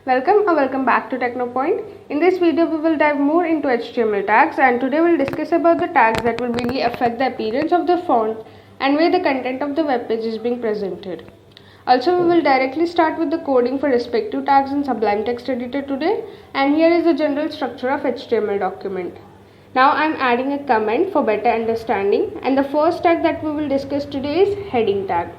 Welcome or welcome back to TechnoPoint. In this video we will dive more into HTML tags, and today we'll discuss about the tags that will mainly affect the appearance of the font and where the content of the web page is being presented. Also, we will directly start with the coding for respective tags in Sublime Text Editor today, and here is the general structure of HTML document. Now I am adding a comment for better understanding, and the first tag that we will discuss today is heading tag.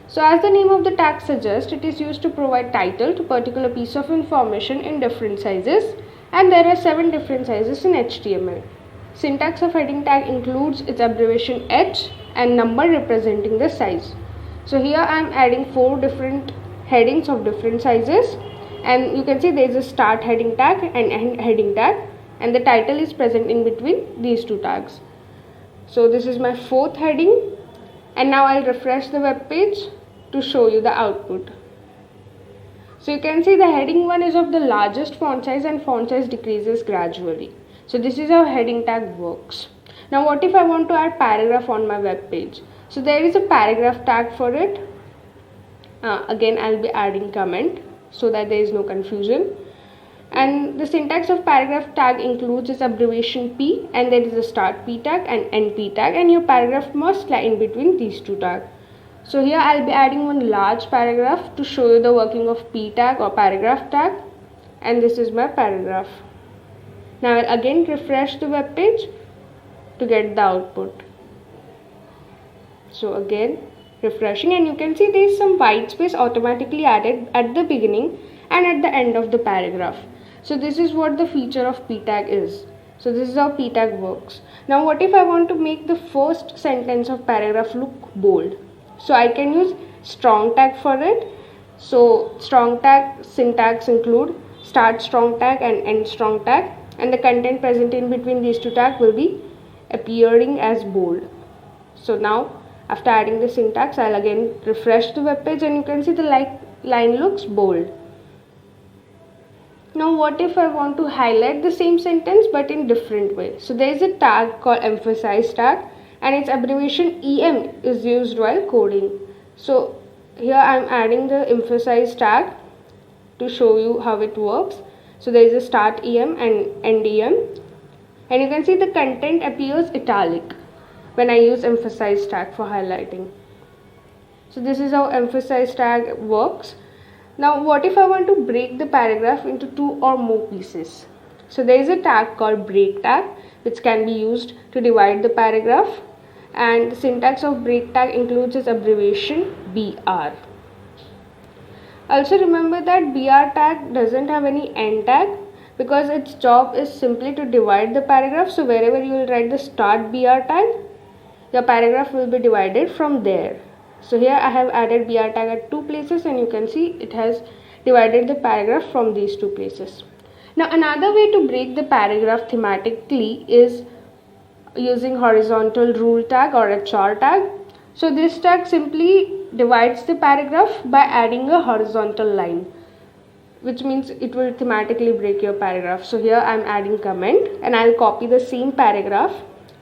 So as the name of the tag suggests, it is used to provide title to particular piece of information in different sizes, and there are 7 different sizes in HTML. Syntax of heading tag includes its abbreviation H and number representing the size. So here I am adding 4 different headings of different sizes, and you can see there is a start heading tag and end heading tag, and the title is present in between these 2 tags. So this is my 4th heading, and now I'll refresh the web page to show you the output. So you can see the heading 1 is of the largest font size, and font size decreases gradually. So this is how heading tag works. Now what if I want to add paragraph on my web page? So there is a paragraph tag for it. Again I'll be adding comment so that there is no confusion. And the syntax of paragraph tag includes its abbreviation P, and there is a start P tag and end P tag, and your paragraph must lie in between these 2 tags. So here I'll be adding one large paragraph to show you the working of P tag or paragraph tag, and this is my paragraph. Now I'll again refresh the web page to get the output. So again refreshing, and you can see there is some white space automatically added at the beginning and at the end of the paragraph. So this is what the feature of P tag is. So this is how P tag works. Now what if I want to make the first sentence of paragraph look bold? So I can use strong tag for it. So strong tag syntax include start strong tag and end strong tag, and the content present in between these 2 tags will be appearing as bold. So now after adding the syntax, I'll again refresh the web page, and you can see the line looks bold. Now what if I want to highlight the same sentence but in different way? So there is a tag called emphasize tag, and its abbreviation EM is used while coding. So here I am adding the emphasize tag to show you how it works. So there is a start EM and end EM, and you can see the content appears italic when I use emphasize tag for highlighting. So this is how emphasize tag works. Now what if I want to break the paragraph into 2 or more pieces? So there is a tag called break tag which can be used to divide the paragraph, and the syntax of break tag includes its abbreviation BR. Also remember that BR tag doesn't have any end tag because its job is simply to divide the paragraph. So wherever you will write the start BR tag, your paragraph will be divided from there. So here I have added BR tag at 2 places, and you can see it has divided the paragraph from these 2 places. Now another way to break the paragraph thematically is using horizontal rule tag or HR tag. So this tag simply divides the paragraph by adding a horizontal line, which means it will thematically break your paragraph. So here I am adding comment, and I will copy the same paragraph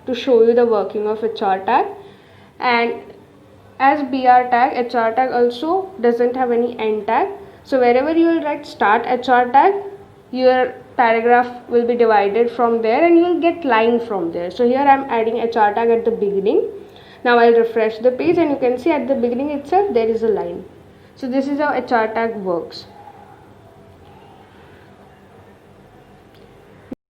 to show you the working of HR tag. And as BR tag, HR tag also doesn't have any end tag. So wherever you will write start HR tag, your paragraph will be divided from there, and you will get line from there. So here I am adding HR tag at the beginning. Now I'll refresh the page, and you can see at the beginning itself there is a line. So this is how HR tag works.